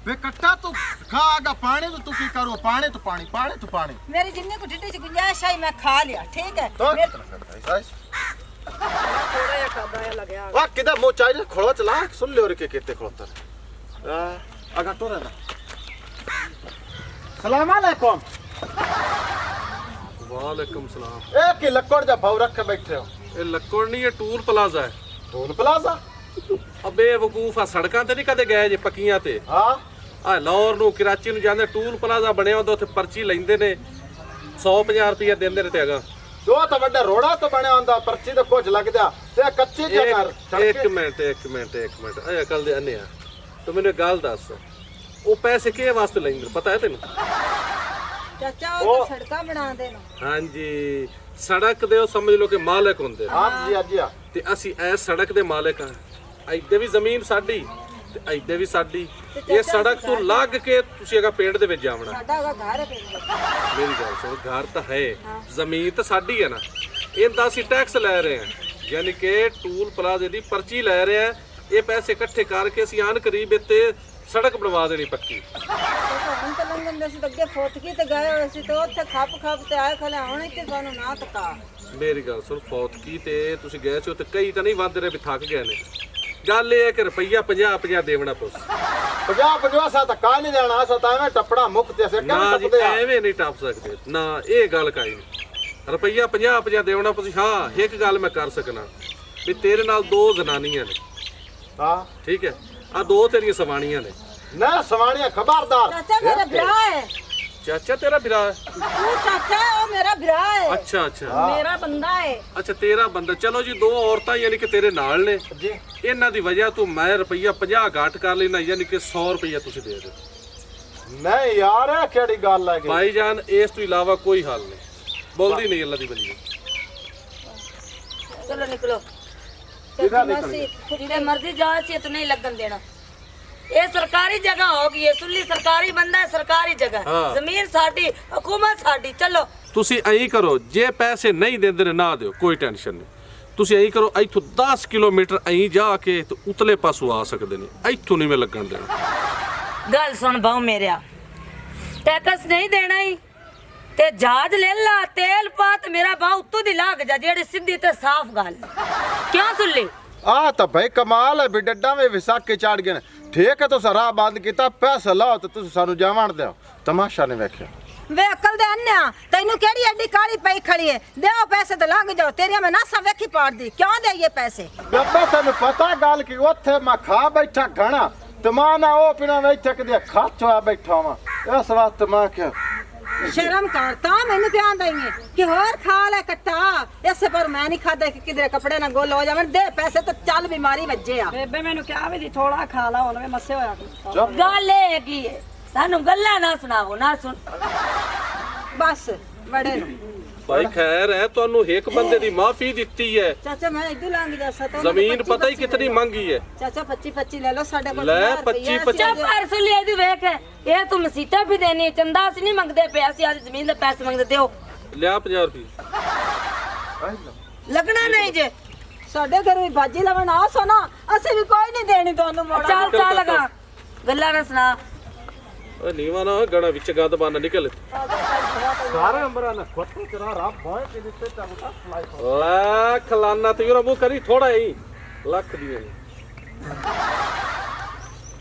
वे कट्टा तू खागा पानी तो तू की करो पानी तो पानी पानी तो पानी मेरी जिन्नी को ढिड्डी च गुंजाइश है मैं खा लिया ठीक है तो मेरे- इतना करता है गाइस थोड़ा या खादा या लगे आ वाह किधर मो चाहिए खोलवा चला सुन ले और के कहते खोलता आगा तो रहना सलाम अलैकुम वालेकुम सलाम। ए की लक्कड़ जा भाव रख के बैठे हो ਇਹ ਲੱਕੜ ਨਹੀਂ ਇਹ ਟੂਲ ਪਲਾਜ਼ਾ ਹੈ। टोल प्लाजा ਅਬੇ ਵਕੂਫ ਆ ਸੜਕਾਂ ਤੇ ਨਹੀਂ ਕਦੇ ਗਏ ਜੇ ਪੱਕੀਆਂ ਤੇ हां ਆ ਲਾਹੌਰ ਨੂੰ ਕਰਾਚੀ ਨੂੰ ਜਾਂਦੇ ਟੂਲ ਪਲਾਜ਼ਾ ਬਣਿਆ ਹੁੰਦਾ ਉੱਥੇ ਪਰਚੀ ਲੈਂਦੇ ਨੇ 150 ਰੁਪਏ ਦਿੰਦੇ ਨੇ ਤੇ ਹੈਗਾ जो तो बड़ा रोड़ा तो बने होंदा पर्ची तो कुछ लग जा ते कच्ची जगह ਇੱਕ ਮਿੰਟ ਇਹ ਅਕਲ ਦੇ ਅੰਨੇ ਆ ਤੂੰ ਮੈਨੂੰ ਇੱਕ ਗੱਲ ਦੱਸ ਉਹ ਪੈਸੇ ਕਿਹਦੇ ਵਾਸਤੇ ਲੈਂਦੇ ਪਤਾ ਹੈ ਤੈਨੂੰ? ਚਾਚਾ ਉਹ ਤਾਂ ਸੜਕਾਂ ਬਣਾਉਂਦੇ ਨੇ ਹਾਂਜੀ ਸੜਕ ਦੇ ਉਹ ਸਮਝ ਲਓ ਕਿ ਮਾਲਕ ਹੁੰਦੇ ਨੇ हां जी हां जी ਤੇ ਅਸੀਂ ਇਸ ਸੜਕ ਦੇ ਮਾਲਕ ਹਾਂ ਇੱਥੇ ਵੀ ਜ਼ਮੀਨ ਸਾਡੀ ਤੇ ਇੱਥੇ ਵੀ ਸਾਡੀ ਇਹ ਸੜਕ ਤੋਂ ਲੱਗ ਕੇ ਤੁਸੀਂ ਅਗਾ ਪਿੰਡ ਦੇ ਵਿੱਚ ਜਾਵਣਾ ਸਾਡਾ ਉਹ ਘਰ ਹੈ ਪਿੰਡ ਦਾ ਮੇਰੀ ਗੱਲ ਸੁਣ ਘਰ ਤਾਂ ਹੈ ਜ਼ਮੀਨ ਤਾਂ ਸਾਡੀ ਹੈ ਨਾ ਇਹਦਾ ਅਸੀਂ ਟੈਕਸ ਲੈ ਰਹੇ ਹਾਂ ਯਾਨੀ ਕਿ ਟੂਲ ਪਲਾਜ਼ੇ ਦੀ ਪਰਚੀ ਲੈ ਰਹੇ ਹਾਂ ਇਹ ਪੈਸੇ ਇਕੱਠੇ ਕਰਕੇ ਅਸੀਂ ਆਨ ਕਰੀਬ ਇੱਥੇ ਸੜਕ ਬਣਵਾ ਦੇਣੀ ਪੱਕੀ ਹੁਣ ਤਾਂ ਲੰਗਨ ਦੇ ਸੀ ਤਾਂ ਅੱਗੇ ਫੋਟਕੀ ਤੇ ਗਏ ਹੋਏ ਸੀ ਤੇ ਉੱਥੇ ਖੱਪ ਤੇ ਆਏ ਖਲੇ ਹੁਣ ਇੱਥੇ ਸਾਨੂੰ ਨਾ ਤਕਾ ਮੇਰੀ ਗੱਲ ਸੁਣ ਫੌਤਕੀ ਤੇ ਤੁਸੀਂ ਗਏ ਸੀ ਉੱਥੇ ਕਈ ਤਾਂ ਨਹੀਂ ਵੱਧ ਰਹੇ ਵੀ ਥੱਕ ਗਏ ਨੇ ਗੱਲ ਇਹ ਹੈ ਕਿ ਰੁਪਈਆ 50 ਦੇਵਣਾ ਪੁੱਸ 50 सा तो का नहीं देना सा तो एवें टपड़ा मुक्त से ਨਾ कम ਜੀ टपदे आ ਐਵੇਂ ਨਹੀਂ ਟੱਪ ਸਕਦੇ ਨਾ ਇਹ ਗੱਲ ਕਾਈ ਨਹੀਂ ਰੁਪਈਆ 50 ਦੇਵਣਾ ਪੁੱਸ ਹਾਂ ਇੱਕ ਗੱਲ ਮੈਂ ਕਰ ਸਕਣਾ ਵੀ ਤੇਰੇ ਨਾਲ ਦੋ ਜ਼ਨਾਨੀਆਂ ਨੇ हां ਠੀਕ ਹੈ ਆ ਦੋ ਤੇਰੀਆਂ ਸਵਾਣੀਆਂ ਨੇ ना सवानिया खबरदार ਚਾਚਾ ਮੇਰਾ ਭਰਾ ਹੈ ਚਾਚਾ ਤੇਰਾ ਵੀਰਾ ਹੈ ਤੂੰ ਚਾਚਾ ਉਹ ਮੇਰਾ ਭਰਾ ਹੈ ਅੱਛਾ ਅੱਛਾ ਮੇਰਾ ਬੰਦਾ ਹੈ ਅੱਛਾ ਤੇਰਾ ਬੰਦਾ ਚਲੋ ਜੀ ਦੋ ਔਰਤਾਂ ਯਾਨੀ ਕਿ ਤੇਰੇ ਨਾਲ ਨੇ जी ਇਹਨਾਂ ਦੀ ਵਜ੍ਹਾ ਤੋਂ ਮੈਂ ਰੁਪਈਆ 50 ਘੱਟ ਕਰ ਲੈਣਾ ਯਾਨੀ ਕਿ 100 ਰੁਪਈਆ ਤੁਸੀਂ ਦੇ ਦਿਓ नहीं यार है केड़ी गल है ਭਾਈ ਜਾਨ ਇਸ ਤੋਂ ਇਲਾਵਾ ਕੋਈ ਹੱਲ ਨਹੀਂ ਬੋਲਦੀ ਨਹੀਂ ਅੱਲਾ ਦੀ ਵਲੀ चलो निकलो किधर निकल जिधर मर्जी जाओ से तो नहीं लगन देना ये सरकारी जगह होगी ये सुल्ली सरकारी बंदा है सरकारी जगह हाँ। जमीन साडी हुकूमत साडी चलो ਤੁਸੀਂ ਐਂ ਕਰੋ ਜੇ ਪੈਸੇ ਨਹੀਂ ਦਿੰਦੇ ਨੇ ਨਾ ਦਿਓ ਕੋਈ ਟੈਨਸ਼ਨ ਨਹੀਂ ਤੁਸੀਂ ਐਂ ਕਰੋ ਇੱਥੋਂ 10 ਕਿਲੋਮੀਟਰ ਐਂ ਜਾ ਕੇ ਤੇ ਉਤਲੇ ਪਾਸੋਂ ਆ ਸਕਦੇ ਨੇ ਇੱਥੋਂ ਨਹੀਂ ਮੈਂ ਲੱਗਣ ਦੇਣਾ गल सुन बहु मेरे टैक्स नहीं देना ही ते जहाज ले ला तेल पात मेरा भाव उत्तों दी लाग जा जेड़ी सीधी ते साफ गल क्यों सुल्ली आ तो भाई कमाल है भी डड्डा में विसाखी चाड़ गए ठीक है तो सरा बंद किया पैसा लाओ तो तुम सानू जावण दो तमाशा नहीं वेख्या ਵੇ ਅਕਲ ਦੇ ਅੰਨਿਆ ਤੈਨੂੰ ਕਿਹੜੀ ਐਡੀ ਕਾਲੀ ਪਈ ਖੜੀ ਹੈ ਦਿਓ ਪੈਸੇ ਤੇ ਲੰਘ ਜਾਓ ਤੇਰੀਆਂ ਮੈਂ ਨਾਸਾਂ ਵੇਖੀ ਪਾੜਦੀ ਕਿਉਂ ਦੇਈਏ ਪੈਸੇ बेबे तेन पता गल की ओथे मैं खा बैठा घना ते मां ना ओ पिना बैठे कदे खच होया बैठा वा इस वास्ते मां क्या ਸ਼ਰਮ ਕਰ ਤਾਂ ਮੈਨੂੰ ਧਿਆਨ ਦੇਈਏ ਕਿ ਹੋਰ ਖਾ ਲੈ ਕੱਟਾ ਇਸੇ ਪਰ ਮੈਂ ਨਹੀਂ ਖਾਦਾ ਕਿ ਕਿਧਰੇ ਕੱਪੜੇ ਨਾ ਗੋਲ ਹੋ ਜਾਵਣ ਦੇ ਪੈਸੇ ਤਾਂ ਚੱਲ ਬਿਮਾਰੀ ਵੱਜੇ ਆ ਬੇਬੇ ਮੈਨੂੰ ਕਿਹਾ ਵੀ ਦੀ ਥੋੜਾ ਖਾ ਲਾ ਹੁਣ ਮੈਂ ਮੱਸੇ ਹੋਇਆ चुप गल है की है सानू गल्ला ना सुनाओ ना सुन ਬਸ ਬੜੇ ਨੂੰ ਭਾਈ ਖੈਰ ਹੈ ਤੁਹਾਨੂੰ ਇੱਕ ਬੰਦੇ ਦੀ ਮਾਫੀ ਦਿੱਤੀ ਹੈ ਚਾਚਾ ਮੈਂ ਇਦੋਂ ਲੰਘ ਜਾ ਸਤਾ ਜ਼ਮੀਨ ਪਤਾ ਹੀ ਕਿਤਨੀ ਮੰਗੀ ਹੈ ਚਾਚਾ 25 ਲੈ ਲਓ ਸਾਡੇ ਕੋਲ ਲੈ 50 25 चुप कर सुलिए दी वेख ये तू मसीता भी देनी चंदा सी नहीं मंगदे पे असि आज जमीन दे पैसे मंगदे दियो ਲਿਆ 50 ਰੁਪਏ लगना नहीं जे ਸਾਡੇ ਘਰ ਵੀ ਬਾਜੀ ਲਵਣ ਆ ਸੋਨਾ ਅਸੀਂ ਵੀ ਕੋਈ ਨਹੀਂ ਦੇਣੀ ਤੁਹਾਨੂੰ ਮੋੜਾ चल चल लगा गल्ला ना सुना ਓਏ ਨੀਵਾ ਨਾ ਗਾਣਾ ਵਿੱਚ ਗੰਦ ਬਾਨਾ ਨਿਕਲ सारे अंबरा ने खोटे तेरा रब भोए के दिते चलता फ्लाई ਲੱਖ ਲਾਨਾ ਤੇ ਯਾਰ ਮੂੰਹ ਕਰੀ ਥੋੜਾ ਹੀ ਲੱਖ ਦੀਆਂ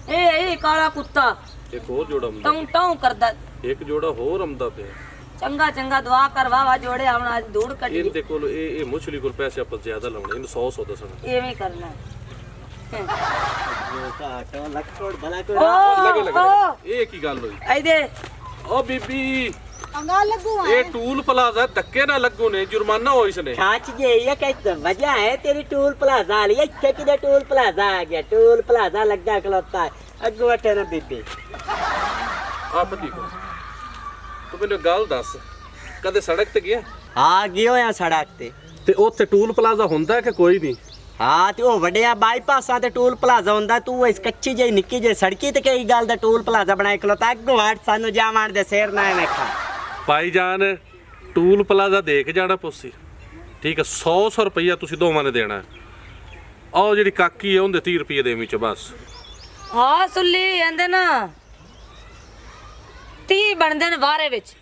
ए ए काला कुत्ता ਇੱਕ ਹੋਰ ਜੋੜਾ ਆਉਂਦਾ टों टों करदा ਇੱਕ ਜੋੜਾ ਹੋਰ ਆਉਂਦਾ ਪਿਆ चंगा चंगा दुआ कर वाह जोड़े हमने आज दूर कटी ਇਹਦੇ ਕੋਲ ਇਹ ਮੁਛਲੀ ਕੋਲ ਪੈਸੇ ਆਪਾਂ ਜ਼ਿਆਦਾ ਲਾਉਣੇ ਇਹਨੂੰ 100 ਦੱਸਣਾ ये भी करना ਲੱਗੇ ਲੱਗੇ ਇਹ ਕੀ ਗੱਲ ਹੋਈ आई दे ਓ ਬੀਬੀ ਅੰਗਾ ਲੱਗੂ ਆ ਇਹ ਟੂਲ ਪਲਾਜ਼ਾ ਧੱਕੇ ਨਾ ਲੱਗੂ ਨੇ ਜੁਰਮਾਨਾ ਹੋ ਇਸ ਨੇ छाछ जे ये कैसे वजह है तेरी टूल प्लाजा वाली इतने किधर टूल प्लाजा आ गया टूल प्लाजा लग गया खलोता है अगू बटे ना बीबी ਆ ਪਤੀ ਕੋ ਤੂੰ ਮੈਨੂੰ ਗੱਲ ਦੱਸ ਕਦੇ ਸੜਕ ਤੇ ਗਿਆ हाँ गियो या सड़क ते ਤੇ ਉੱਥੇ ਟੂਲ ਪਲਾਜ਼ਾ ਹੁੰਦਾ ਕਿ ਕੋਈ ਨਹੀਂ हाँ तो वो वड्या बाईपासा ते टूल प्लाजा हुंदा तू इस कच्ची जे निक्की जे सड़की ते कई गल दा टूल प्लाजा बनाए खलोता अगू हट सानू जावण दे शेर ना वेखा ਭਾਈ ਜਾਨ ਟੂਲ ਪਲਾਜ਼ਾ ਦੇਖ ਜਾਣਾ ਪੁੱਸੀ ਠੀਕ ਹੈ 100 ਰੁਪਈਆ ਤੁਸੀਂ ਦੋਵਾਂ ਨੇ ਦੇਣਾ ਆਹ ਜਿਹੜੀ ਕਾਕੀ ਹੈ ਉਹਦੇ 30 ਰੁਪਏ ਦੇ ਵਿੱਚ ਬਸ हाँ सुल्ली आंदे ना 30 ਬਣਦੇ ਨੇ ਵਾਰੇ ਵਿੱਚ।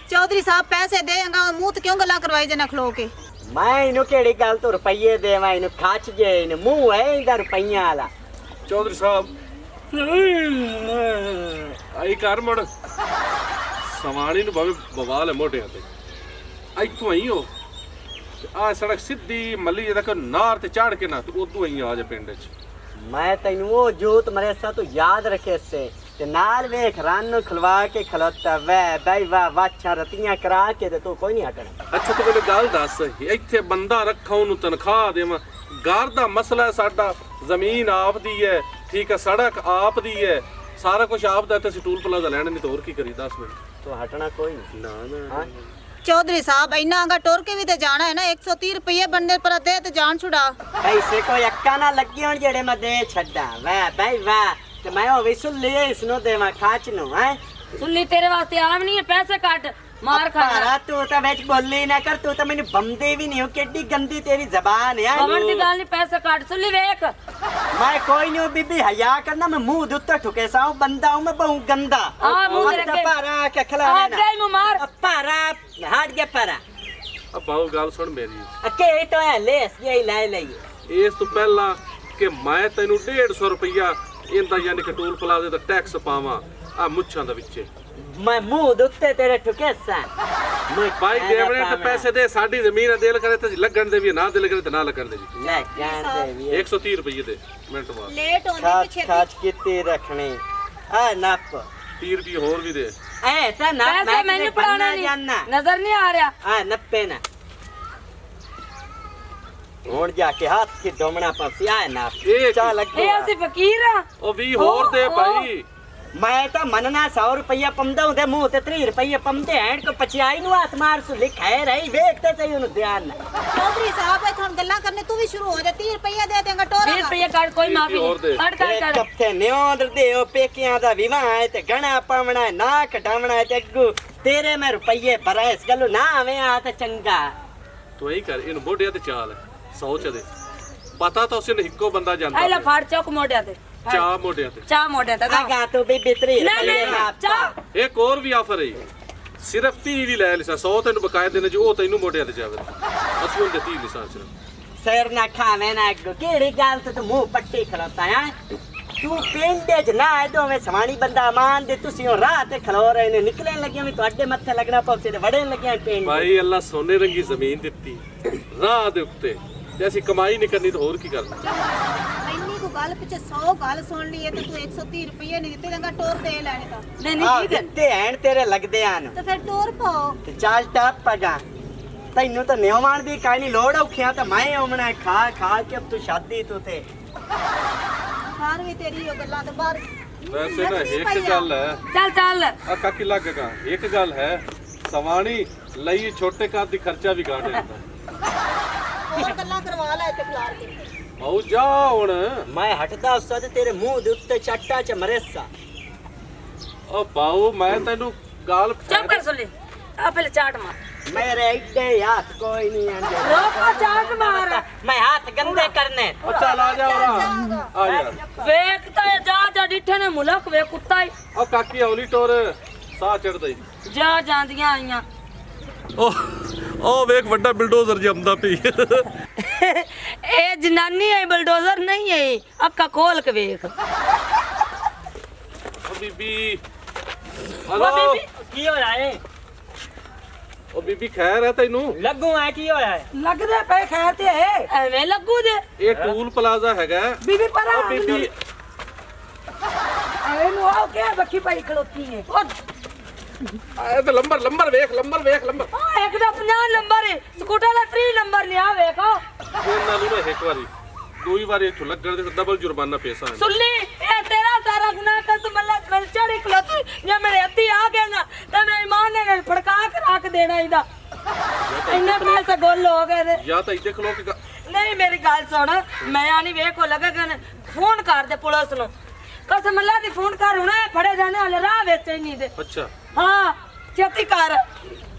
ਚੌਧਰੀ ਸਾਹਿਬ ਪੈਸੇ ਦੇਗਾ ਮੂੰਹ ਤੇ ਕਿਉਂ ਗੱਲਾਂ ਕਰਵਾਈ ਜਨਾ ਖਲੋ ਕੇ? ਮੈਂ ਇਹਨੂੰ ਕਿਹੜੀ ਗੱਲ ਤੋਂ ਰੁਪਈਏ ਦੇਵਾਂ, ਇਹਨੂੰ ਖੱਚ ਜੇ, ਇਹਨੂੰ ਮੂੰਹ ਹੈ ਇਹਦਾ ਰੁਪਈਆਂ ਵਾਲਾ। ਚੌਧਰੀ ਸਾਹਿਬ ਆਈ ਕਰ ਮੁੜ ਸਵਾਣੀ ਨੂੰ ਭਾਵੇਂ ਬਵਾਲ ਹੈ ਮੋਢਿਆਂ ਤੇ, ਇੱਥੋਂ ਆਈ ਹੋ ਆ ਸੜਕ ਸਿੱਧੀ ਮੱਲੀ ਜੇ ਤੱਕ ਨਾਰ ਤੇ ਚੜ ਕੇ ਨਾ ਤੂੰ ਉਦੋਂ ਆਈ ਆ ਜਾ ਪਿੰਡ 'ਚ। ਮੈਂ ਤੈਨੂੰ ਉਹ ਜੋਤ ਮਰੇਸਾ ਤੂੰ ਯਾਦ ਰੱਖੇ ਸੇ ਤੇ ਨਾਲ ਵੇਖ ਰਨ ਨੂੰ ਖਲਵਾ ਕੇ ਖਲੋਤਾ ਵੈ ਬਈ ਵਾਹ ਵਾਛਾਂ ਰਤੀਆਂ ਕਰਾ ਕੇ ਤੇ ਤੂੰ ਕੋਈ ਨਹੀਂ ਹਟਣਾ। ਅੱਛਾ ਤੂੰ ਮੈਨੂੰ ਗੱਲ ਦੱਸ, ਇੱਥੇ ਬੰਦਾ ਰੱਖਾਂ ਉਹਨੂੰ ਤਨਖਾਹ ਦੇਵਾਂ? ਘਰ ਦਾ ਮਸਲਾ ਹੈ ਸਾਡਾ, ਜ਼ਮੀਨ ਆਪ ਦੀ ਹੈ, ਠੀਕ ਹੈ, ਸੜਕ ਆਪ ਦੀ ਹੈ, ਸਾਰਾ ਕੁਝ ਆਪ ਦਾ, ਤੇ ਅਸੀਂ ਟੂਲ ਪਲਾਜ਼ਾ ਲੈਣਾ ਨਹੀਂ ਤਾਂ ਹੋਰ ਕੀ ਕਰੀ? 10 ਮਿੰਟ ਤੂੰ ਹਟਣਾ ਕੋਈ ਨਹੀਂ। ਨਾ ਨਾ ਹਾਂ चौधरी साहब इन्ना आगा टोर के भी ते जाना है ना 130 रुपये बनने पर दे ते जान छुड़ा। पैसे कोई अक्का ना लगी होन जेड़े मैं दे छड्डा वाह भाई वाह ते मैं ओ भी सुन लिए इसनो देवा खाच नु हैं। सुल्ली तेरे वास्ते आम नहीं है, पैसे काट मार खा पारा तू तो विच बोली ना कर, तू तो मैंने बमदे भी नहीं हो, केडी गंदी तेरी जबान है। कमर दी गाल नहीं, पैसे काट। सुल्ली वेख मैं कोई नहीं बीबी हया करना, मैं मुंह दे उत्ते ठुके सा हूं, बंदा हूं मैं, बहु गंदा। मुंह तेरे के पारा के खिलाने ना गई मुंह मार पारा हट गया पारा। अब बाऊ ਗੱਲ ਸੁਣ ਮੇਰੀ, अके तो है लेस ये ले लइए। ਇਸ ਤੋਂ ਪਹਿਲਾਂ ਕਿ ਮੈਂ ਤੈਨੂੰ 150 ਰੁਪਇਆ ਇਹਦਾ ਯਾਨੀ ਕਿ ਟੂਲ ਪਲਾਜ਼ੇ ਦਾ ਟੈਕਸ ਪਾਵਾਂ ਆ ਮੁੱਛਾਂ ਦੇ ਵਿੱਚ, मैं मुंह दे उत्ते तेरे ठुके सा मैं ਭਾਈ ਦੇਵਣੇ ਤੇ ਪੈਸੇ ਦੇ, ਸਾਡੀ ਜ਼ਮੀਨ ਆ, ਦਿਲ ਕਰੇ ਤੇ ਲੱਗਣ ਦੇ ਵੀ, ਨਾ ਦਿਲ ਕਰੇ ਤੇ ਨਾ ਲੱਗਣ ਦੇ ਵੀ। ले जान दे भी 130 ਰੁਪਏ ਦੇ ਮਿੰਟ ਬਾਅਦ लेट होने खाच पीछे खाच कितनी रखनी आ नप 30 ਰੁਪਏ ਹੋਰ ਵੀ ਦੇ। ए ता नप पैसे मैंने पढ़ाना जानना नहीं, नजर नहीं आ रहा। आ नप्पे ना ਹੁਣ ਜਾ ਕੇ ਹੱਥ ਕੀ ਡੋਮਣਾ ਪਸੀ ਆ ਨਾ ਇਹ ਚਾ ए ਲੱਗੇ ਅਸੀਂ ਫਕੀਰ ਆ। ਉਹ 20 ਹੋਰ ਦੇ ਭਾਈ। ਮੈਂ ਤਾਂ ਮੰਨਣਾ 100 ਰੁਪਇਆ ਪੰਦਾ ਹੁੰਦੇ ਮੂੰਹ ਤੇ 30 ਰੁਪਇਆ ਪੰਦੇ ਐਣ ਕੋ ਪਚਾਈ ਨੂੰ ਹੱਥ ਮਾਰ ਸੁ ਲਿਖਾਏ ਰਹੀ ਵੇਖਦੇ ਸਹੀ ਉਹਨੂੰ ਧਿਆਨ ਨਾਲ। चौधरी साहब है हम गल्ला करने तू भी शुरू हो जा 30 रुपये दे देंगा टोरा 20 रुपये काट, कोई माफी और दे। नहीं। काट काट काट। ਕੱਥੇ ਨਿਉਂਦ ਦੇ ਉਹ ਪੇਕਿਆਂ ਦਾ ਵਿਵਾਹ ਹੈ ਤੇ ਗਣਾ ਪਾਵਣਾ ਨਾ ਕਟਾਵਣਾ ਹੈ ਤੇ ਅੱਗੂ ਤੇਰੇ ਮੈਂ ਰੁਪਈਏ ਭਰਾ ਇਸ ਗੱਲੋਂ ਨਾ ਆਵੇਂ ਆ ਤਾਂ ਚੰਗਾ। ਤੂੰ ਇਹੀ ਕਰ, ਇਹਨੂੰ ਮੋਢਿਆਂ ਤੇ ਚਾਲ 100 ਚ ਦੇ, ਪਤਾ ਤਾਂ ਉਸੇ ਨੇ ਇੱਕੋ ਬੰਦਾ ਜਾਂਦਾ ਆਇਲਾ ਫਾੜ ਚੌਕ ਮੋਢਿਆਂ ਤੇ, ਚਾਹ ਮੋਢਿਆਂ ਤੇ। ਚਾਹ ਮੋਢਿਆਂ ਤੇ। ਆਗਾ ਤੂੰ ਬੀਬੀ 30 ਨਹੀਂ ਰੁਪਈਏ ਨਹੀਂ ਚਾਹ ਇੱਕ ਹੋਰ ਵੀ ਆਫਰ ਹੈ, ਸਿਰਫ 30 ਵੀ ਲੈ ਲਿਸਾ, 100 ਤੈਨੂੰ ਬਕਾਇਆ ਦੇਣੇ ਜੋ ਉਹ ਤੈਨੂੰ ਮੋਢਿਆਂ ਤੇ ਜਾਵੇ, ਅਸੀਂ ਉਹਦੇ 30 ਲਿਸਾ ਸਿਰਫ। ਸਿਰ ਨਾ ਖਾਵੇਂ ਨਾ ਅੱਗੂ ਕਿਹੜੀ ਗੱਲ ਤੇ ਤੂੰ ਮੂੰਹ ਪੱਟੀ ਖਲੋਤਾ ਹੈ। ਤੂੰ ਪਿੰਡ ਚ ਨਾ ਆਏ ਦੋਵੇਂ ਸਵਾਣੀ ਬੰਦਾ ਮਾਨ ਦੇ, ਤੁਸੀਂ ਉਹ ਰਾਹ ਤੇ ਖਲੋ ਰਹੇ ਨੇ, ਨਿਕਲਣ ਲੱਗਿਆ ਵੀ ਤੁਹਾਡੇ ਮੱਥੇ ਲੱਗਣਾ ਪਉਸੇ ਤੇ ਵੜਨ ਲੱਗਿਆ ਪਿੰਡ। ਭਾਈ ਅੱਲਾ ਸੋਨੇ ਰੰਗੀ ਜ਼ਮੀਨ ਦਿੱਤੀ ਰਾਹ ਦੇ ਉੱਤੇ, ਤੇ ਅਸੀਂ ਕਮਾਈ ਨਹੀਂ ਕਰਨੀ ਤਾਂ ਹੋਰ ਕੀ ਕਰਨਾ। ਇੰਨੀ ਕੋ ਗੱਲ ਪਿੱਛੇ 100 ਗੱਲ ਸੁਣ ਲਈ ਤੇ ਤੂੰ 130 रुपये नहीं ਦਿੱਤੇ ਜਾਂਗਾ ਟੋਰ ਦੇ ਲੈਣੇ ਤਾਂ नहीं ਆਹ नहीं ठीक है। ਦਿੱਤੇ ਐਣ ਤੇਰੇ ਲੱਗਦੇ ਹਨ ਤੇ ਫਿਰ ਟੋਰ ਪਾਓ। ਤੇ ਚੱਲ ਟੱਪ ਪਗਾ ਤੈਨੂੰ ਤਾਂ ਨਿਉਮਾਨ ਦੀ ਕਾਈ ਨਹੀਂ ਲੋੜ ਔਖਿਆ ਤਾਂ ਮੈਂ ਆਉਣਾ ਖਾ ਖਾ ਕੇ ਅਬ ਤੂੰ ਸ਼ਾਦੀ ਤੂੰ ਤੇ ਖਾਰ ਵੀ ਤੇਰੀ ਉਹ ਗੱਲਾਂ ਤੋਂ ਬਾਹਰ ਵੈਸੇ ਨਾ ਇੱਕ ਗੱਲ ਹੈ, चल चल ਆ ਕਾਕੀ ਲੱਗੇਗਾ, ਇੱਕ ਗੱਲ ਹੈ, ਸਵਾਣੀ ਲਈ ਛੋਟੇ ਘਰ ਦੀ ਖਰਚਾ ਵੀ ਕਾਟ ਜਾਂਦਾ। ਹੋਰ ਗੱਲਾਂ ਕਰਵਾ ਲੈ ਤੇ ਖਿਲਾਰ ਕੇ। ਆਓ ਜਾ ਹੁਣ। ਮੈਂ ਹਟਦਾ ਉਸਾ ਤੇ ਤੇਰੇ ਮੂੰਹ ਦੇ ਉੱਤੇ ਚੱਟਾ ਚ ਮਰੇਸਾ। ਉਹ ਬਾਊ ਮੈਂ ਤੈਨੂੰ ਗਾਲ चुप कर सुल्ली, आ पहले चाट मार। ਮੇਰੇ ਏਡੇ ਹੱਥ ਕੋਈ ਨਹੀਂ ਆਂਦੇ रोको चाट मार। ਮੈਂ ਹੱਥ ਗੰਦੇ ਕਰਨੇ। ਉਹ ਚੱਲ ਆ ਜਾ ਉਰਾ ਆ ਯਾਰ। वेख तो जा जा डिठे ने मुलक वे कुत्ता ही ਉਹ ਕਾਕੀ ਹੌਲੀ ਟੋਰ, ਸਾਹ ਚੜਦਾ ਹੀ। जा जांदियां आईयां। ਉਹ ਵੇਖ ਵੱਡਾ ਬਿਲਡੋਜ਼ਰ ਜੰਮਦਾ ਪਈ। ए जनानी है बुलडोजर नहीं है, अक्का खोल के वेख। ਉਹ ਬੀਬੀ ओ ਹਲੋ। बीबी ਕੀ ਹੋਇਆ ਏ? ਉਹ ਬੀਬੀ ਖੈਰ ਹੈ ਤੈਨੂੰ? ਲੱਗੂ ਆ ਕੀ ਹੋਇਆ ਏ? ਲੱਗਦੇ ਪਏ ਖੈਰ ਤੇ ਹੈ एवें लगू दे ਇਹ ਟੂਲ ਪਲਾਜ਼ਾ ਹੈਗਾ। ਬੀਬੀ ਪਰਾਂ ਉਹ ਬੀਬੀ ਇਹਨੂੰ ਆਓ ਕਿ ਬੱਕੀ ਪਾਈ ਖਲੋਤੀ ਹੈ ਇਹ ਤਾਂ ਲੰਬਰ ਲੰਬਰ ਵੇਖ, ਲੰਬਰ ਵੇਖ, ਲੰਬਰ। ओ एक दा 50 नंबर है, स्कूटर दा 3 नंबर लिया वेखो। ਇਹਨਾਂ ਨੂੰ ਨਾ ਇੱਕ ਵਾਰੀ ਦੂਈ ਵਾਰੀ ਇੱਥੋਂ ਲੱਗਣ ਦੇ ਡਬਲ ਜੁਰਮਾਨਾ ਪੈਸਾ ਹੈ। सुल्ली ए तेरा सारा गुनाह कर तू मल्ला मिल चढ़ी खलोती, जे मेरे हत्थी आ गया ना ते मैं ईमान ने फड़का के रख देना इदा। इन्ने पैसे गोल हो गए ने। ਜਾਂ ਤਾਂ ਇੱਥੇ ਖਲੋ ਕੇ नहीं मेरी गल सुन, मैं आनी वेखो लगेगा ने फोन कर दे पुलिस नु। कसम अल्लाह दी फोन कर, हुणे फड़े जाने वाले राह विच ही नहीं दे। ਅੱਛਾ हां छेती कर।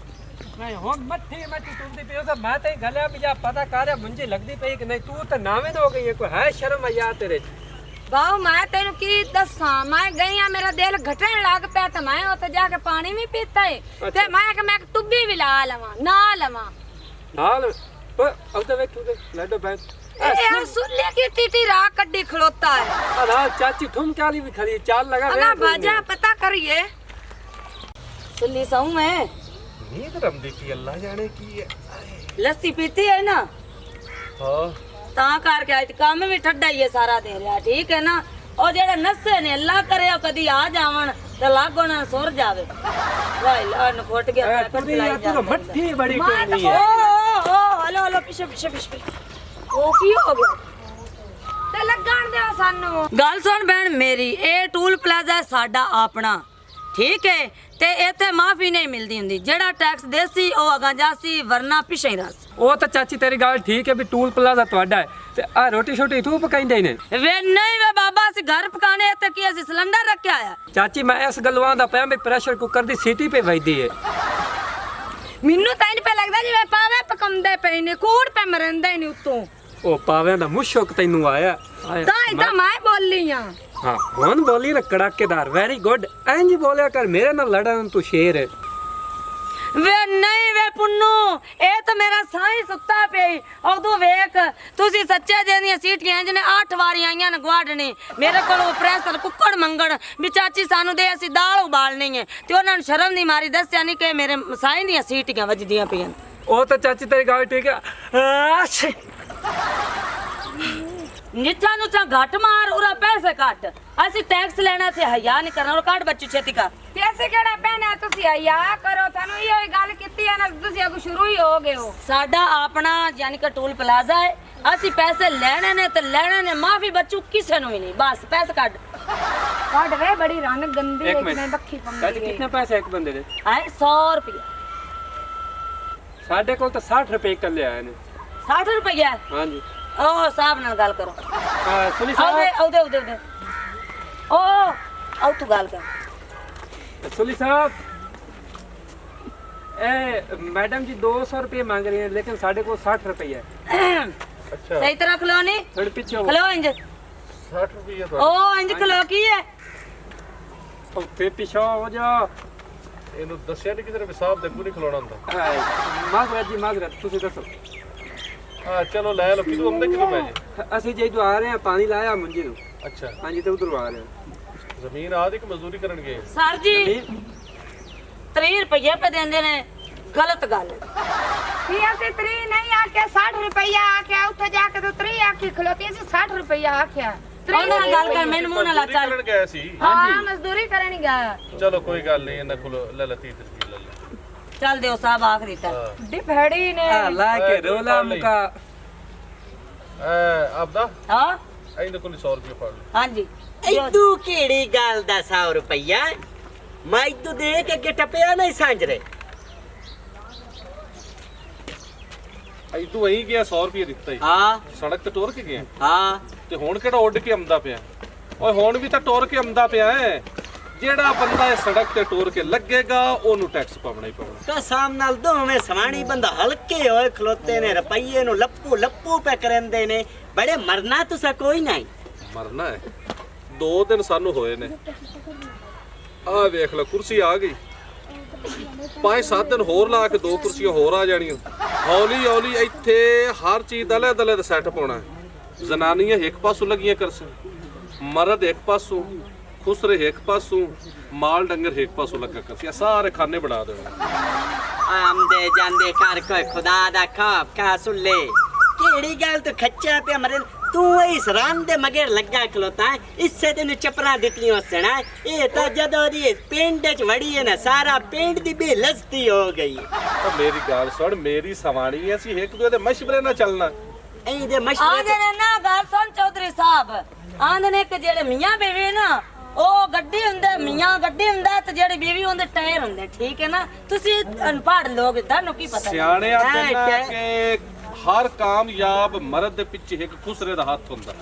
ਨਹੀਂ ਹੁਣ ਮੱਠੀ ਤੁੰਦੀ ਪਿਓ ਤਾਂ ਮੈਂ ਤੇ ਗੱਲਿਆ ਵੀ ਜਾ ਪਤਾ ਕਰ ਮੁੰਜੀ ਲੱਗਦੀ ਪਈ ਕਿ ਨਹੀਂ ਤੂੰ ਤਾਂ ਨਾਵੇਂ ਹੋ ਗਈ ਕੋਈ ਹੈ ਸ਼ਰਮ ਆ ਯਾ ਤੇਰੇ ਬਾਉ ਮੈਂ ਤੈਨੂੰ ਕੀ ਦੱਸਾਂ, ਮੈਂ ਗਈ ਆ ਮੇਰਾ ਦਿਲ ਘਟਣ ਲੱਗ ਪਿਆ ਤੇ ਮੈਂ ਉੱਥੇ ਜਾ ਕੇ ਪਾਣੀ ਵੀ ਪੀਤਾ ਏ ਤੇ ਮੈਂ ਕਿ ਮੈਂ ਟੁੱਬੀ ਵੀ ਲਾ ਲਵਾਂ ਨਾ ਲਵਾਂ ਨਾਲ ਪਰ ਉਹਦੇ ਵੇਖ ਤੂੰ ਲੈਡੋ ਬੈਠ ਇਹ ਸੁੱਲੇ की टीटी राह कड्डी खड़ोता है। अरे चाची तुम क्या ली भी खड़ी चाल लगा अगा बाजा पता करिए सुल्ली सहूं मैं नींद रमदी की अल्लाह जाने की है। लस्सी पीती है ना हां ਤਾਂ ਕਰਕੇ ਅੱਜ ਕੰਮ ਵੀ ਠੱਡਾ ਹੀ ਹੈ ਸਾਰਾ ਦੇ ਰਿਹਾ ਠੀਕ ਹੈ ਨਾ। ਉਹ ਜਿਹੜੇ ਨੱਸੇ ਨੇ ਅੱਲਾ ਕਰੇ ਉਹ ਕਦੀ ਆ ਜਾਵਣ ਤੇ ਲਾਗੋਂ ਨਾ ਸੁਰ ਜਾਵੇ ਵਾਈ ਲਾਂ ਫੁੱਟ ਗਿਆ तू मट्ठी बड़ी ਓ कोनी है ਹਲੋ ਹਲੋ ਪਿੱਛੇ ਪਿੱਛੇ ਪਿੱਛੇ ਉਹ ਕੀ ਹੋ ਗਿਆ ਤੇ ਲੱਗਣ ਦਿਓ ਸਾਨੂੰ। ਗੱਲ ਸੁਣ ਭੈਣ ਮੇਰੀ, ਇਹ ਟੂਲ ਪਲਾਜ਼ਾ ਸਾਡਾ ਆਪਣਾ ਠੀਕ ਹੈ ਤੇ ਇੱਥੇ ਮਾਫੀ ਨਹੀਂ ਮਿਲਦੀ ਹੁੰਦੀ। ਜਿਹੜਾ ਟੈਕਸ ਦੇਸੀ ਉਹ ਅਗਾਂ ਜਾਸੀ ਵਰਨਾ ਪਿਛੇ ਹੀ ਰਸ। ਉਹ ਤਾਂ ਚਾਚੀ ਤੇਰੀ ਗੱਲ ਠੀਕ ਹੈ ਵੀ ਟੂਲ ਪਲਾਜ਼ਾ ਤੁਹਾਡਾ ਹੈ ਤੇ ਆ ਰੋਟੀ ਛੋਟੀ ਤੂੰ ਪਕਾਈਂਦੇ ਨੇ ਵੇ ਨਹੀਂ ਵੇ ਬਾਬਾ ਅਸੀਂ ਘਰ ਪਕਾਣੇ ਤੇ ਕੀ ਅਸੀਂ ਸਿਲੰਡਰ ਰੱਖਿਆ ਆ। ਚਾਚੀ ਮੈਂ ਇਸ ਗੱਲੋਂ ਦਾ ਪਿਆ ਵੀ ਪ੍ਰੈਸ਼ਰ ਕੁੱਕਰ ਦੀ ਸੀਟੀ ਪੇ ਵੱਜਦੀ ਹੈ। ਮੈਨੂੰ ਤਾਂ ਨਹੀਂ ਪਤਾ ਲੱਗਦਾ ਜਿਵੇਂ ਪਾਵੇ ਪਕਾਉਂਦੇ ਪਏ ਨੇ ਕੂੜ ਪੇ ਮਰੰਦਾ ਹੀ ਨਹੀਂ ਉਤੋਂ। ਉਹ ਪਾਵਿਆਂ ਦਾ ਮੁਸ਼ਕ ਤੈਨੂੰ ਆਇਆ ਤਾਂ ਇਦਾਂ ਮੈਂ ਬੋਲੀ ਆ। ਹਾਂ ਹੁਣ ਬੋਲੀ ਨਾ ਕੜਾਕੇਦਾਰ ਵੈਰੀ ਗੁੱਡ ਇੰਜ ਬੋਲਿਆ ਕਰ ਮੇਰੇ ਨਾਲ ਲੜਨ ਤੂੰ ਸ਼ੇਰ ਹੈ। ਵੇ ਨਹੀਂ ਵੇ ਪੁੰਨੂ ਇਹ ਤਾਂ ਮੇਰਾ ਸਾਈ ਸੁੱਤਾ ਪਈ ਉਦੋਂ ਵੇਖ ਤੁਸੀਂ ਸੱਚੇ ਦੀਆਂ ਸੀਟੀਆਂ ਜਿਹਨੇ 8 ਵਾਰੀ ਆਈਆਂ ਨੇ ਗਵਾੜਨੇ ਮੇਰੇ ਕੋਲ ਪ੍ਰੈਸ਼ਰ ਕੁੱਕੜ ਮੰਗਣ ਵੀ ਚਾਚੀ ਸਾਨੂੰ ਦੇ ਅਸੀਂ ਦਾਲ ਉਬਾਲਣੀ ਹੈ ਤੇ ਉਹਨਾਂ ਨੂੰ ਸ਼ਰਮ ਨਹੀਂ ਮਾਰੀ ਦੱਸਿਆ ਨਹੀਂ ਕਿ ਮੇਰੇ ਸਾਈ ਦੀਆਂ ਸੀਟੀਆਂ ਵੱਜਦੀਆਂ ਪਈਆਂ। ਉਹ ਤਾਂ ਚਾਚੀ ਤੇਰੀ ਗੱਲ ਠੀਕ ਹੈ। ਅੱਛਾ ਨਿੱਚਾ ਨੂੰ ਘੱਟ ਮਾਰ ਉਰਾ ਪੈਸੇ ਕੱਟ ਅਸੀਂ ਟੈਕਸ ਲੈਣਾ ਤੇ ਹਯਾ ਨਹੀਂ ਕਰਨਾ ਉਹ ਕੱਢ ਬੱਚੂ ਛੇਤੀ ਕਰ। ਪੈਸੇ ਕਿਹੜਾ ਪੈਣਾ ਤੁਸੀਂ ਹਯਾ ਕਰੋ ਤੁਹਾਨੂੰ ਇਹੋ ਹੀ ਗੱਲ ਕੀਤੀ ਹੈ ਨਾ ਤੁਸੀਂ ਅੱਗੋਂ ਸ਼ੁਰੂ ਹੀ ਹੋ ਗਏ ਹੋ। ਸਾਡਾ ਆਪਣਾ ਯਾਨੀ ਕਿ ਟੂਲ ਪਲਾਜ਼ਾ ਹੈ ਅਸੀਂ ਪੈਸੇ ਲੈਣੇ ਨੇ ਤੇ ਲੈਣੇ ਨੇ ਮਾਫੀ ਬੱਚੂ ਕਿਸੇ ਨੂੰ ਵੀ ਨਹੀਂ ਬਸ ਪੈਸੇ ਕੱਢ ਕੱਢ ਵੇ ਬੜੀ ਰੰਗ ਗੰਦੀ एक ਹੈ मिनट ਜਿਵੇਂ ਬੱਖੀ चाची ਪੰਦੀ कितने पैसे एक बंदे दे ਹੈ 100 ਰੁਪਏ साढ़े को तो 60 रुपए कर ले आए ने 60 ਰੁਪਏ हाँ जी ਉਹ ਸਾਹਿਬ ਨਾਲ ਗੱਲ ਕਰੋ सुनी ਆਉਦੇ साहब ਆਉਦੇ ਉਹ ਤੂੰ ਗੱਲ ਕਰ। सुनी साहब ए मैडम जी 200 रुपए मांग रही हैं लेकिन साढ़े को 60 रुपए है। अच्छा ਸਹੀ ਤਰ੍ਹਾਂ ਖਲੋ ਨਹੀਂ थोड़ी पीछे हो ਖਲੋ ਇੰਜ 60 रुपए तो ਉਹ ਇੰਜ ਖਲੋ ਕੀ ਹੈ फिर पीछे हो जाओ। ਇਹਨੂੰ ਦੱਸਿਆ ਨਹੀਂ ਕਿਤੇ ਹਿਸਾਬ ਦੇ ਨਹੀਂ ਖਲੋਣਾ ਹੁੰਦਾ। माजरत जी माजरत तुसी दसो ਹਾਂ ਚਲੋ ਲੈ ਲਓ ਕਿਦੋਂ ਆਉਂਦੇ ਕਿਦੋਂ ਪੈ ਜੇ। ਅਸੀਂ ਜੇ ਜੋ ਆ ਰਹੇ ਹਾਂ ਪਾਣੀ ਲਾਇਆ ਮੁੰਜੀ ਨੂੰ ਅੱਛਾ ਹਾਂਜੀ ਤੇ ਉਧਰੋਂ ਆ ਰਹੇ ਹਾਂ। ਜ਼ਮੀਨ ਆਦੀ ਕਿ ਮਜ਼ਦੂਰੀ ਕਰਨਗੇ। ਸਰ ਜੀ 30 ਰੁਪਏ ਪੇ ਦਿੰਦੇ ਨੇ ਗਲਤ ਗੱਲ ਹੈ। ਕੀ ਅਸੀਂ 3 ਨਹੀਂ ਆਖਿਆ 60 ਰੁਪਇਆ ਆਖਿਆ ਉੱਥੇ ਜਾ ਕੇ ਤੂੰ 3 ਆਖੀ ਖਲੋਤੀ ਅਸੀਂ 60 ਰੁਪਇਆ ਆਖਿਆ। ਉਹਨਾਂ ਨਾਲ ਗੱਲ ਕਰ ਮੈਨੂੰ ਮੂੰਹ ਨਾਲ ਲਾ ਚੱਲ। ਕਰਨ ਗਏ ਸੀ। ਹਾਂ ਮਜ਼ਦੂਰੀ ਕਰਨ ਗਿਆ। ਚਲੋ ਕੋਈ ਗੱਲ ਨਹੀਂ ਇਹਨਾਂ ਕੋਲ ਲੈ ਲੈ 30 ਰੁਪਏ ਲੈ ਲੈ। ਚੱਲ ਦਿਓ ਸਾਹਿਬ ਆਖਰੀ ਤੱਕ ਡਿਫੜੀ ਨੇ ਲਾ ਕੇ ਰੋਲਾ ਮੁਕਾ ਆਪਦਾ ਹਾਂ ਇਹਨਾਂ ਕੋਲ 100 ਰੁਪਏ ਫੜ ਲਓ। ਹਾਂਜੀ ਐਦੂ ਕਿਹੜੀ ਗੱਲ ਦਾ 100 ਰੁਪਈਆ ਮੈਂ ਐਦੂ ਦੇ ਕੇ ਅੱਗੇ ਟੱਪਿਆ ਨਹੀਂ ਸਾਂਝਰੇ। ਅਈ ਤੂੰ ਅਹੀਂ ਗਿਆ 100 ਰੁਪਏ ਦਿੱਤਾ ਹੀ ਹਾਂ ਸੜਕ ਤੇ ਟੁਰ ਕੇ ਗਿਆ ਹਾਂ ਤੇ ਹੁਣ ਕਿਹੜਾ ਉੱਡ ਕੇ ਆਉਂਦਾ ਪਿਆ। ਓਏ ਹੁਣ ਵੀ ਤਾਂ ਟੁਰ ਕੇ ਆਉਂਦਾ ਪਿਆ ਹੈ। ਜਿਹੜਾ ਬੰਦਾ ਇਹ ਸੜਕ ਤੇ ਟੁਰ ਕੇ ਲੱਗੇਗਾ ਉਹਨੂੰ ਟੈਕਸ ਪਾਉਣਾ ਹੀ ਪਾਉਣਾ। ਕਸਾਮ ਨਾਲ ਦੋਵੇਂ ਸਵਾਣੀ ਬੰਦਾ ਹਲਕੇ ਹੋਏ ਖਲੋਤੇ ਨੇ ਰੁਪਈਏ ਨੂੰ ਲੱਪੂ ਲੱਪੂ ਪੈ ਕਰੰਦੇ ਨੇ ਬੜੇ ਮਰਨਾ ਤੁਸਾਂ ਕੋਈ ਨਹੀਂ ਮਰਨਾ ਹੈ। 2 ਦਿਨ ਸਾਨੂੰ ਹੋਏ ਨੇ। ਆਹ ਵੇਖ ਲੈ ਕੁਰਸੀ ਆ ਗਈ 5-7 ਦਿਨ ਹੋਰ ਲਾ ਕੇ 2 ਕੁਰਸੀਆਂ ਹੋਰ ਆ ਜਾਣੀਆਂ। ਹੌਲੀ ਹੌਲੀ ਇੱਥੇ ਹਰ ਚੀਜ਼ ਦਲੇ ਦਲੇ ਦਾ ਸੈੱਟ ਪਾਉਣਾ। ਜ਼ਨਾਨੀਆਂ ਇੱਕ ਪਾਸੋਂ ਲੱਗੀਆਂ ਕਰਸਨ ਮਰਦ ਇੱਕ ਪਾਸੋਂ ਖੁਸਰੇ ਇੱਕ ਪਾਸੋਂ ਮਾਲ ਡੰਗਰ ਇੱਕ ਪਾਸੋਂ ਲੱਗਾ ਕਰਸੀ ਸਾਰੇ ਖਾਨੇ ਬਣਾ ਦੇਣੇ। ਆਮਦੇ ਜਾਂਦੇ ਘਰ ਕੋਈ ਖੁਦਾ ਦਾ ਖਾਪ ਕਾ ਸੁੱਲੇ ਕਿਹੜੀ ਗੱਲ ਤੂੰ ਖੱਚਾ ਪਿਆ ਮਰੇ ਤੂੰ ਇਸ ਰਾਂ ਦੇ ਮਗਰ ਲੱਗਾ ਖਲੋਤਾ ਇਸੇ ਤੈਨੂੰ ਚੱਪਲਾਂ ਦਿੱਤੀਆਂ ਸਣਾ। ਇਹ ਤਾਂ ਜਦੋਂ ਦੀ ਪਿੰਡ ਚ ਵੜੀ ਹੈ ਨਾ ਸਾਰਾ ਪਿੰਡ ਦੀ ਬੇਇੱਜ਼ਤੀ ਹੋ ਗਈ। ਉਹ ਮੇਰੀ ਗੱਲ ਸੁਣ ਮੇਰੀ ਸਵਾਣੀ ਐ ਸੀ ਇੱਕ ਦੂਜੇ ਦੇ ਮਸ਼ਵਰੇ ਨਾਲ ਚੱਲਣਾ। ਇਹਦੇ ਮਸ਼ਵਰੇ ਆਂਦੇ ਨੇ ਨਾ ਗੱਲ ਸੁਣ ਚੌਧਰੀ ਸਾਹਿਬ ਆਂਦੇ ਨੇ ਕਿ ਜਿਹੜੇ ਮੀਆਂ ਬੀਵੀ ਨਾ ਉਹ ਗੱਡੀ ਹੁੰਦੇ ਮੀਆਂ ਗੱਡੀ ਹੁੰਦਾ ਤੇ ਜਿਹੜੀ ਬੀਵੀ ਹੁੰਦੇ ਟਾਇਰ ਹੁੰਦੇ ਠੀਕ ਹੈ ਨਾ। ਤੁਸੀਂ ਅਨਪੜ੍ਹ ਲੋਕ ਤੁਹਾਨੂੰ ਕੀ ਪਤਾ ਸਿਆਣਿਆਂ ਦੇ ਨਾ ਕਿ ਹਰ ਕਾਮਯਾਬ ਮਰਦ ਦੇ ਪਿੱਛੇ ਇੱਕ ਖੁਸਰੇ ਦਾ ਹੱਥ ਹੁੰਦਾ।